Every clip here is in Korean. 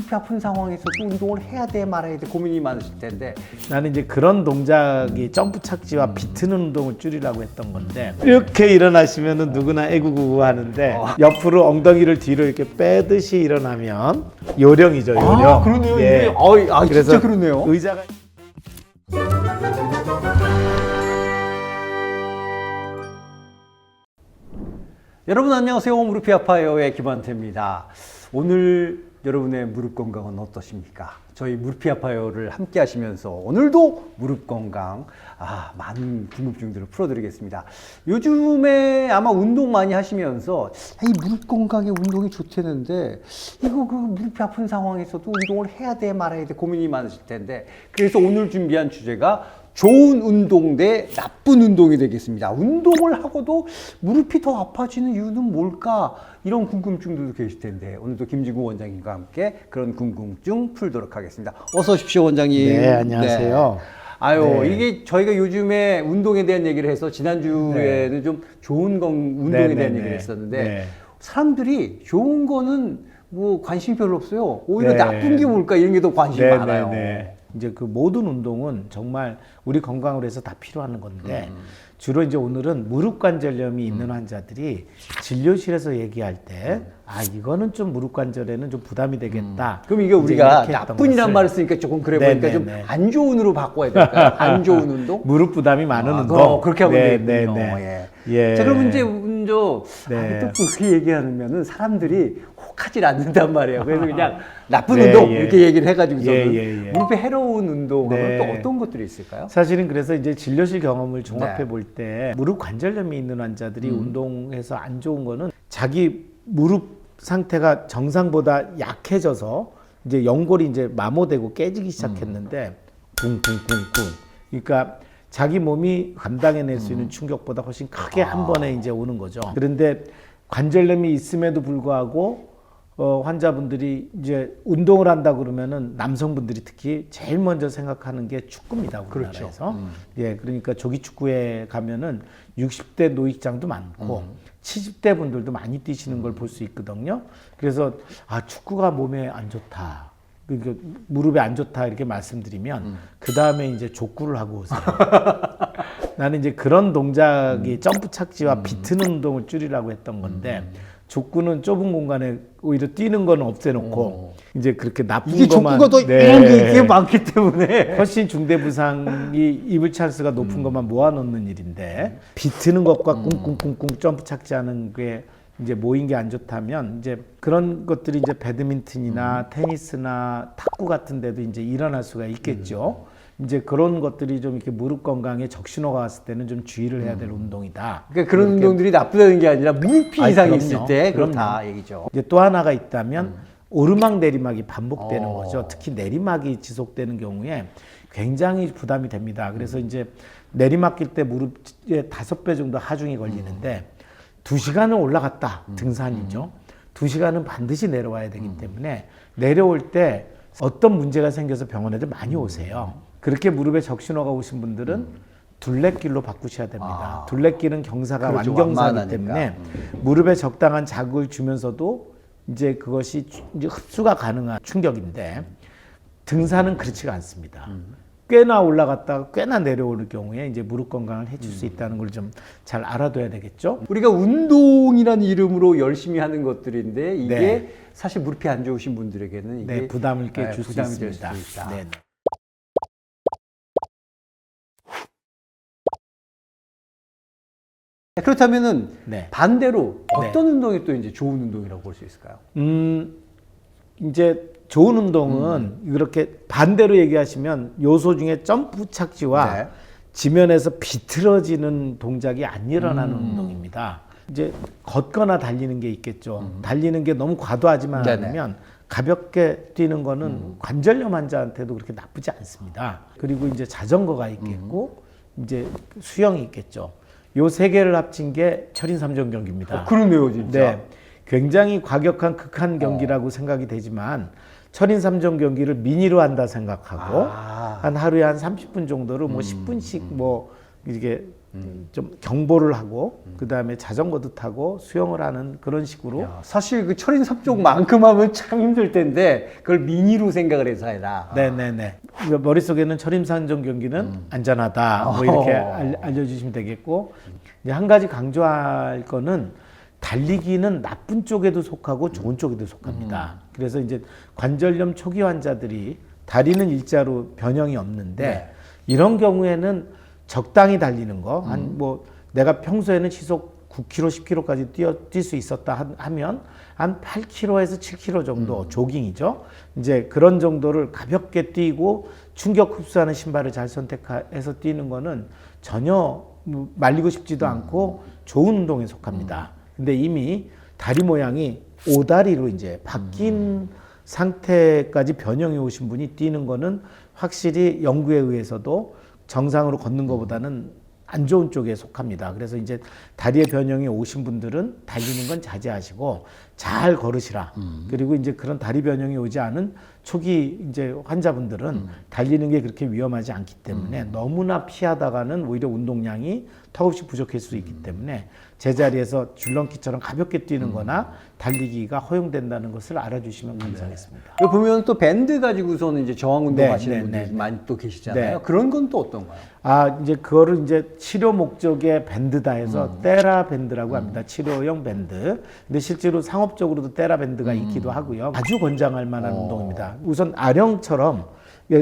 무릎이 아픈 상황에서 또 운동을 해야 돼 말아야 돼 고민이 많으실 텐데 나는 이제 그런 동작이 점프 착지와 비트는 운동을 줄이라고 했던 건데 이렇게 일어나시면은 누구나 애구구구 하는데 옆으로 엉덩이를 뒤로 이렇게 빼듯이 일어나면 요령이죠, 요령. 아 그러네요. 예. 이게 그래서 진짜 그러네요. 의자가 여러분 안녕하세요. 무릎이 아파요의 김한태입니다. 오늘 여러분의 무릎 건강은 어떠십니까? 저희 무릎이 아파요를 함께 하시면서 오늘도 무릎 건강 많은 궁금증들을 풀어드리겠습니다. 요즘에 아마 운동 많이 하시면서 이 무릎 건강에 운동이 좋다는데 이거 그 무릎이 아픈 상황에서도 운동을 해야 돼 말아야 돼 고민이 많으실 텐데 그래서 오늘 준비한 주제가 좋은 운동 대 나쁜 운동이 되겠습니다. 운동을 하고도 무릎이 더 아파지는 이유는 뭘까? 이런 궁금증들도 계실 텐데 오늘도 김진구 원장님과 함께 그런 궁금증 풀도록 하겠습니다. 어서 오십시오, 원장님. 네, 안녕하세요. 네. 네. 이게 저희가 요즘에 운동에 대한 얘기를 해서 지난주에는 좀 좋은 운동에 대한 얘기를 했었는데 사람들이 좋은 거는 뭐 관심이 별로 없어요. 오히려 나쁜 게 뭘까 이런 게 더 관심이 많아요. 이제 그 모든 운동은 정말 우리 건강을 위해서 다 필요한 건데 주로 이제 오늘은 무릎 관절염이 있는 환자들이 진료실에서 얘기할 때 이거는 좀 무릎 관절에는 좀 부담이 되겠다. 그럼 이게 우리가 나쁜이란 말을 쓰니까 조금 그래 보니까 좀 안 좋은 으로 바꿔야 될까요? 안 좋은 운동? 무릎 부담이 많은 운동. 그렇게 하면 되겠군요. 예. 자, 그럼 이제 또 그렇게 얘기하면은 사람들이 혹하질 않는단 말이에요. 그래서 그냥 나쁜 운동 이렇게 얘기를 해가지고서는 무릎에 해로운 운동하면 또 어떤 것들이 있을까요? 사실은 그래서 이제 진료실 경험을 종합해 볼 때 무릎 관절염이 있는 환자들이 운동해서 안 좋은 거는 자기 무릎 상태가 정상보다 약해져서 이제 연골이 이제 마모되고 깨지기 시작했는데 쿵쿵쿵쿵 그러니까 자기 몸이 감당해낼 수 있는 충격보다 훨씬 크게 한 번에 이제 오는 거죠. 그런데 관절염이 있음에도 불구하고 환자분들이 이제 운동을 한다 그러면은 남성분들이 특히 제일 먼저 생각하는 게 축구입니다. 우리나라에서. 예, 그러니까 조기 축구에 가면은 60대 노익장도 많고 70대 분들도 많이 뛰시는 걸 볼 수 있거든요. 그래서 축구가 몸에 안 좋다. 그러니까 무릎에 안 좋다 이렇게 말씀드리면 그 다음에 이제 족구를 하고 오세요. 나는 이제 그런 동작이 점프 착지와 비트는 운동을 줄이라고 했던 건데 족구는 좁은 공간에 오히려 뛰는 건 없애놓고 이제 그렇게 나쁜 이게 것만 족구가 더 이게 많기 때문에 훨씬 중대 부상이 입을 찬스가 높은 것만 모아놓는 일인데 비트는 것과 꿍꿍꿍꿍 점프 착지하는 게 이제 모인 게 안 좋다면 이제 그런 것들이 이제 배드민턴이나 테니스나 탁구 같은 데도 이제 일어날 수가 있겠죠. 이제 그런 것들이 좀 이렇게 무릎 건강에 적신호가 왔을 때는 좀 주의를 해야 될 운동이다. 그러니까 그런 운동들이 나쁘다는 게 아니라 무릎이 이상이 있을 때 그럼 그렇다 얘기죠. 이제 또 하나가 있다면 오르막 내리막이 반복되는 거죠. 특히 내리막이 지속되는 경우에 굉장히 부담이 됩니다. 그래서 이제 내리막길 때 무릎에 5배 정도 하중이 걸리는데 2시간을 올라갔다. 등산이죠. 2시간은 반드시 내려와야 되기 때문에 내려올 때 어떤 문제가 생겨서 병원에도 많이 오세요. 그렇게 무릎에 적신호가 오신 분들은 둘레길로 바꾸셔야 됩니다. 둘레길은 경사가 완경사이기 때문에 무릎에 적당한 자극을 주면서도 이제 그것이 이제 흡수가 가능한 충격인데 등산은 그렇지가 않습니다. 꽤나 올라갔다가 꽤나 내려오는 경우에 이제 무릎 건강을 해줄 수 있다는 걸 좀 잘 알아둬야 되겠죠. 우리가 운동이라는 이름으로 열심히 하는 것들인데 이게 사실 무릎이 안 좋으신 분들에게는 이게 부담을 꽤 줄 수 부담이 있습니다. 될 수도 있다. 그렇다면은 반대로 어떤 운동이 또 이제 좋은 운동이라고 볼 수 있을까요? 이제 좋은 운동은 이렇게 반대로 얘기하시면 요소 중에 점프 착지와 지면에서 비틀어지는 동작이 안 일어나는 운동입니다. 이제 걷거나 달리는 게 있겠죠. 달리는 게 너무 과도하지만 않으면 가볍게 뛰는 거는 관절염 환자한테도 그렇게 나쁘지 않습니다. 그리고 이제 자전거가 있겠고 이제 수영이 있겠죠. 요 세 개를 합친 게 철인 3종 경기입니다. 그러네요, 진짜. 굉장히 과격한 극한 경기라고 생각이 되지만 철인 3종 경기를 미니로 한다 생각하고 한 하루에 한 30분 정도로 뭐 10분씩 뭐 이렇게 좀 경보를 하고 그다음에 자전거도 타고 수영을 하는 그런 식으로. 야, 사실 그 철인 3종만큼 하면 참 힘들 텐데 그걸 미니로 생각을 해서 해라. 네네네. 머릿속에는 철임산정 경기는 안전하다. 뭐 이렇게 알려주시면 되겠고, 이제 한 가지 강조할 거는 달리기는 나쁜 쪽에도 속하고 좋은 쪽에도 속합니다. 그래서 이제 관절염 초기 환자들이 다리는 일자로 변형이 없는데 네. 이런 경우에는 적당히 달리는 거, 한 뭐 내가 평소에는 시속 9km, 10km까지 뛸 수 있었다 하면 한 8km에서 7km 정도 조깅이죠. 이제 그런 정도를 가볍게 뛰고 충격 흡수하는 신발을 잘 선택해서 뛰는 거는 전혀 말리고 싶지도 않고 좋은 운동에 속합니다. 근데 이미 다리 모양이 오다리로 이제 바뀐 상태까지 변형해 오신 분이 뛰는 거는 확실히 연구에 의해서도 정상으로 걷는 것보다는 안 좋은 쪽에 속합니다. 그래서 이제 다리의 변형이 오신 분들은 달리는 건 자제하시고 잘 걸으시라. 그리고 이제 그런 다리 변형이 오지 않은 초기 이제 환자분들은 달리는 게 그렇게 위험하지 않기 때문에 너무나 피하다가는 오히려 운동량이 턱없이 부족할 수 있기 때문에 제자리에서 줄넘기처럼 가볍게 뛰는 거나 달리기가 허용된다는 것을 알아주시면 감사하겠습니다. 여기 보면 또 밴드 가지고서는 이제 저항 운동 네, 하시는 네, 분들이 네. 많이 또 계시잖아요. 네. 그런 건 또 어떤가요? 아, 이제 그거를 이제 치료 목적의 밴드다 해서 테라 밴드라고 합니다. 치료용 밴드. 근데 실제로 상업적으로도 테라 밴드가 있기도 하고요. 아주 권장할 만한 운동입니다. 우선 아령처럼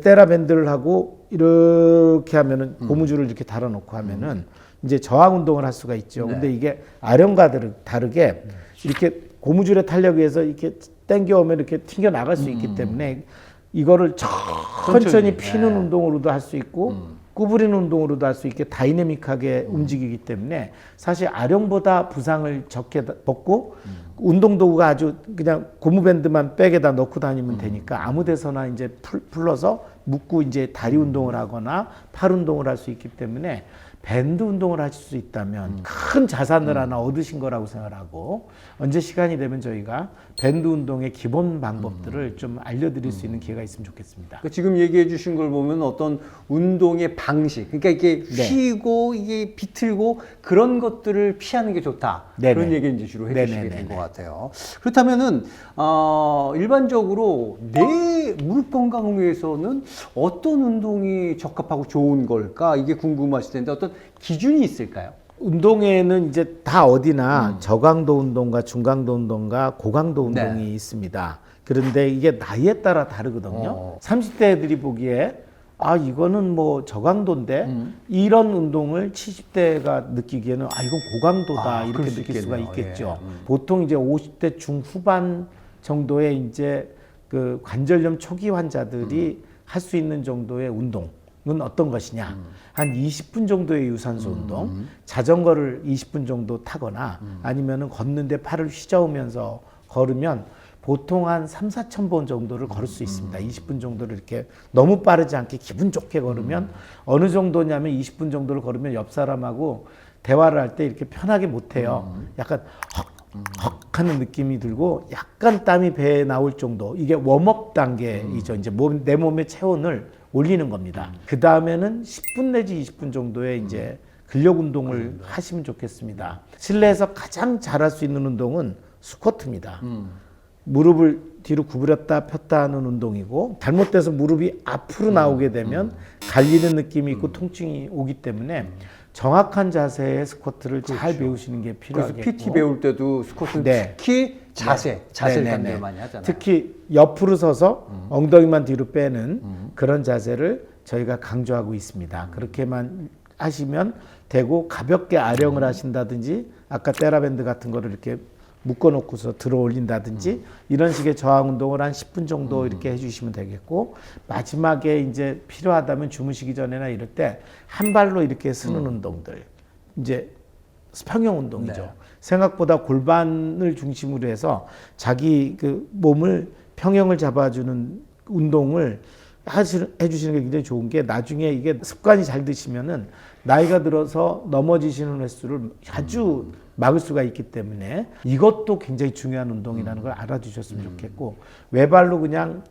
테라 밴드를 하고 이렇게 하면은 고무줄을 이렇게 달아놓고 하면은 이제 저항 운동을 할 수가 있죠. 네. 근데 이게 아령과 다르게 이렇게 고무줄의 탄력에 의해서 이렇게 당겨오면 이렇게 튕겨 나갈 수 있기 때문에 이거를 천천히 피는 운동으로도 할 수 있고 구부리는 운동으로도 할 수 있게 다이내믹하게 움직이기 때문에 사실 아령보다 부상을 적게 벗고 운동도구가 아주 그냥 고무밴드만 백에다 넣고 다니면 되니까 아무 데서나 이제 풀러서 묶고 이제 다리 운동을 하거나 팔 운동을 할 수 있기 때문에 밴드 운동을 하실 수 있다면 큰 자산을 하나 얻으신 거라고 생각하고 언제 시간이 되면 저희가 밴드 운동의 기본 방법들을 좀 알려드릴 수 있는 기회가 있으면 좋겠습니다. 그러니까 지금 얘기해 주신 걸 보면 어떤 운동의 방식, 그러니까 이게 네. 쉬고 이게 비틀고 그런 것들을 피하는 게 좋다. 네네. 그런 얘기 이제 주로 해주시게 된 네네네네. 것 같아요. 그렇다면은 일반적으로 내 무릎 건강을 위해서는 어떤 운동이 적합하고 좋은 걸까? 이게 궁금하실 텐데 어떤 기준이 있을까요? 운동에는 이제 다 어디나 저강도 운동과 중강도 운동과 고강도 운동이 네. 있습니다. 그런데 이게 나이에 따라 다르거든요. 30대 애들이 보기에 아 이거는 뭐 저강도인데 이런 운동을 70대가 느끼기에는 아 이건 고강도다 이렇게 그럴 수 느낄 수가 있겠네요. 있겠죠. 예. 보통 이제 50대 중후반 정도의 이제 그 관절염 초기 환자들이 할 수 있는 정도의 운동은 어떤 것이냐? 한 20분 정도의 유산소 운동, 자전거를 20분 정도 타거나 아니면은 걷는데 팔을 휘저으면서 걸으면 보통 한 3, 4천 번 정도를 걸을 수 있습니다. 20분 정도를 이렇게 너무 빠르지 않게 기분 좋게 걸으면 어느 정도냐면 20분 정도를 걸으면 옆 사람하고 대화를 할 때 이렇게 편하게 못 해요. 약간 헉 하는 느낌이 들고 약간 땀이 배에 나올 정도. 이게 웜업 단계이죠. 이제 내 몸의 체온을 올리는 겁니다. 그 다음에는 10분 내지 20분 정도의 이제 근력 운동을 하시면 좋겠습니다. 실내에서 가장 잘할 수 있는 운동은 스쿼트입니다. 무릎을 뒤로 구부렸다 폈다 하는 운동이고 잘못돼서 무릎이 앞으로 나오게 되면 갈리는 느낌이 있고 통증이 오기 때문에 정확한 자세의 스쿼트를 잘 배우시는 게 그래서 필요하겠고 PT 배울 때도 스쿼트는 네. 특히 자세를 네네네. 강조를 많이 하잖아요. 특히 옆으로 서서 엉덩이만 뒤로 빼는 그런 자세를 저희가 강조하고 있습니다. 그렇게만 하시면 되고 가볍게 아령을 하신다든지 아까 테라밴드 같은 거를 이렇게 묶어놓고서 들어 올린다든지 이런 식의 저항 운동을 한 10분 정도 이렇게 해주시면 되겠고 마지막에 이제 필요하다면 주무시기 전에나 이럴 때 한 발로 이렇게 서는 운동들 이제 평형 운동이죠. 네. 생각보다 골반을 중심으로 해서 자기 그 몸을 평형을 잡아주는 운동을 해주시는 게 굉장히 좋은 게 나중에 이게 습관이 잘 드시면은 나이가 들어서 넘어지시는 횟수를 아주 막을 수가 있기 때문에 이것도 굉장히 중요한 운동이라는 걸 알아주셨으면 좋겠고 외발로 그냥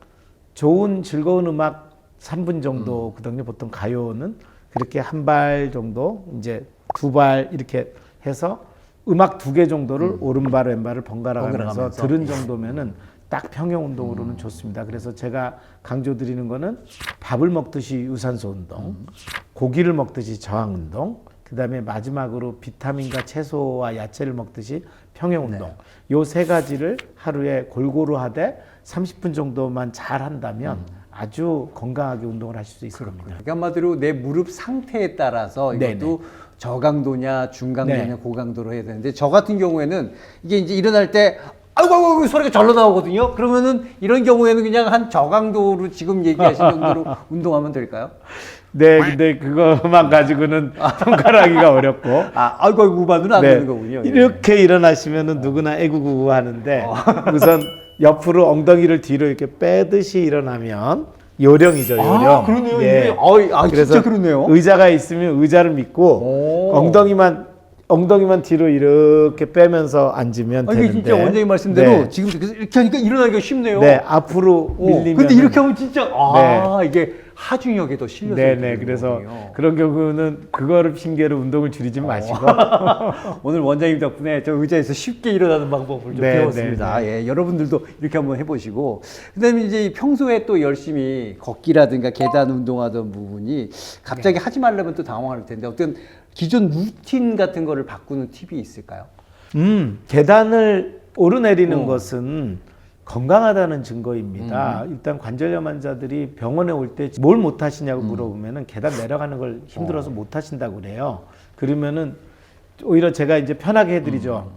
좋은 즐거운 음악 3분 정도 거든요. 보통 가요는 그렇게 한 발 정도 이제 두 발 이렇게 해서 음악 2개 정도를 오른발 왼발을 번갈아 가면서 번갈아가면서. 들은 정도면은 딱 평형 운동으로는 좋습니다. 그래서 제가 강조드리는 거는 밥을 먹듯이 유산소 운동, 고기를 먹듯이 저항 운동, 그다음에 마지막으로 비타민과 채소와 야채를 먹듯이 평형 운동. 요 세 가지를 하루에 골고루 하되 30분 정도만 잘 한다면 아주 건강하게 운동을 하실 수 있을 겁니다. 그러니까 한마디로 내 무릎 상태에 따라서 네네. 이것도 저강도냐 중강도냐 네. 고강도로 해야 되는데 저 같은 경우에는 이게 이제 일어날 때 아이고 소리가 절로 나오거든요. 그러면은 이런 경우에는 그냥 한 저강도로 지금 얘기하신 정도로 운동하면 될까요? 네, 근데 그거만 가지고는 평가하기가 어렵고. 아이고 우반은 안 네, 되는 거군요. 예. 이렇게 일어나시면은 누구나 애구구구 하는데 우선 옆으로 엉덩이를 뒤로 이렇게 빼듯이 일어나면 요령이죠, 요령. 그러네요. 예. 이게 그래서 진짜 그러네요. 의자가 있으면 의자를 믿고 오. 엉덩이만 뒤로 이렇게 빼면서 앉으면 이게 되는데. 진짜 원장님 말씀대로 네. 지금 이렇게 하니까 일어나기가 쉽네요. 네, 앞으로 밀리면. 근데 이렇게 하면 진짜 이게 하중역에 더 실려서 네네. 그래서 그런 경우는 그거를 핑계로 운동을 줄이지 마시고. 오늘 원장님 덕분에 저 의자에서 쉽게 일어나는 방법을 좀 네, 배웠습니다. 예, 여러분들도 이렇게 한번 해보시고 그다음에 이제 평소에 또 열심히 걷기라든가 계단 운동하던 부분이 갑자기 하지 말라면 또 당황할 텐데 어떤 기존 루틴 같은 거를 바꾸는 팁이 있을까요? 계단을 오르내리는 것은 건강하다는 증거입니다. 일단 관절염 환자들이 병원에 올 때 뭘 못 하시냐고 물어보면은 계단 내려가는 걸 힘들어서 못 하신다고 그래요. 그러면은 오히려 제가 이제 편하게 해드리죠.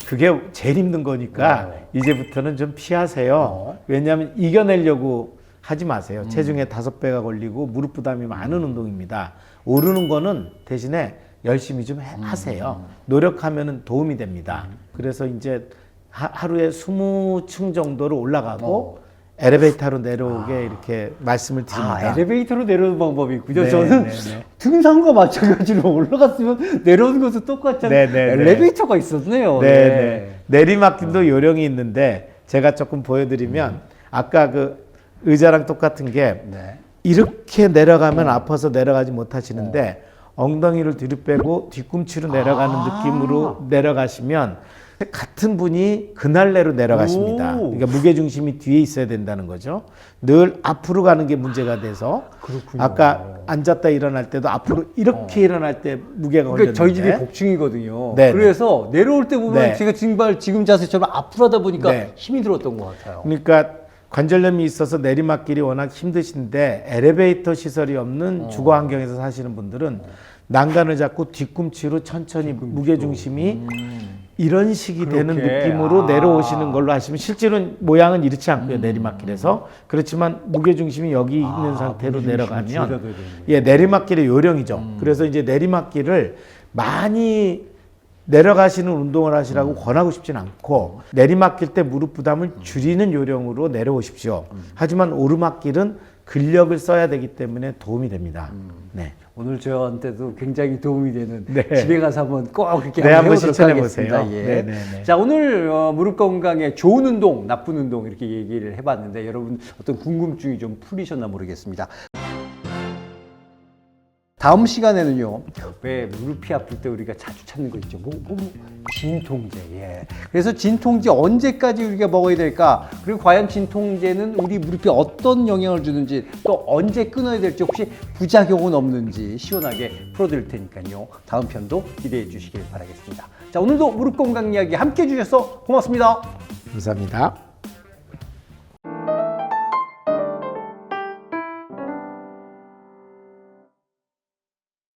그게 제일 힘든 거니까 이제부터는 좀 피하세요. 왜냐하면 이겨내려고 하지 마세요. 체중의 5배가 걸리고 무릎 부담이 많은 운동입니다. 오르는 거는 대신에 열심히 좀 하세요. 노력하면은 도움이 됩니다. 그래서 이제 하루에 20층 정도를 올라가고 엘리베이터로 내려오게 이렇게 말씀을 드립니다. 엘리베이터로 내려오는 방법이 있군요. 네, 저는 네, 네. 등산과 마찬가지로 올라갔으면 내려오는 것도 똑같잖아요. 네, 네, 네. 엘리베이터가 있었네요. 네. 내리막길도 요령이 있는데 제가 조금 보여드리면 아까 그 의자랑 똑같은 게 네. 이렇게 내려가면 아파서 내려가지 못하시는데 엉덩이를 뒤로 빼고 뒤꿈치로 내려가는 느낌으로 내려가시면 같은 분이 그날래로 내려가십니다. 오. 그러니까 무게중심이 뒤에 있어야 된다는 거죠. 늘 앞으로 가는 게 문제가 돼서 그렇군요. 아까 앉았다 일어날 때도 앞으로 이렇게 일어날 때 무게가 그러니까 저희 집이 걸렸는데 복층이거든요. 네, 그래서 내려올 때 보면 네. 제가 지금 자세처럼 앞으로 하다 보니까 네. 힘이 들었던 것 같아요. 그러니까 관절염이 있어서 내리막길이 워낙 힘드신데 엘리베이터 시설이 없는 주거 환경에서 사시는 분들은 난간을 잡고 뒤꿈치로 천천히 무게중심이 이런 식이 되는 그렇게. 느낌으로 내려오시는 걸로 하시면 실제로는 모양은 이렇지 않고요. 내리막길에서. 그렇지만 무게중심이 여기 있는 상태로 무게중심을 내려가면 줄여둬야 되는군요. 예, 내리막길의 요령이죠. 그래서 이제 내리막길을 많이 내려가시는 운동을 하시라고 권하고 싶진 않고 내리막길 때 무릎 부담을 줄이는 요령으로 내려오십시오. 하지만 오르막길은 근력을 써야 되기 때문에 도움이 됩니다. 네. 오늘 저한테도 굉장히 도움이 되는 네. 집에 가서 한번 꼭 이렇게 네, 한번 해보도록 실천해 하겠습니다. 보세요. 예. 네, 네, 네. 자, 오늘 무릎 건강에 좋은 운동, 나쁜 운동 이렇게 얘기를 해봤는데 여러분 어떤 궁금증이 좀 풀리셨나 모르겠습니다. 다음 시간에는요, 왜 무릎이 아플 때 우리가 자주 찾는 거 있죠? 진통제. 예. 그래서 진통제 언제까지 우리가 먹어야 될까? 그리고 과연 진통제는 우리 무릎에 어떤 영향을 주는지 또 언제 끊어야 될지 혹시 부작용은 없는지 시원하게 풀어드릴 테니까요. 다음 편도 기대해 주시길 바라겠습니다. 자, 오늘도 무릎 건강 이야기 함께 해주셔서 고맙습니다. 감사합니다.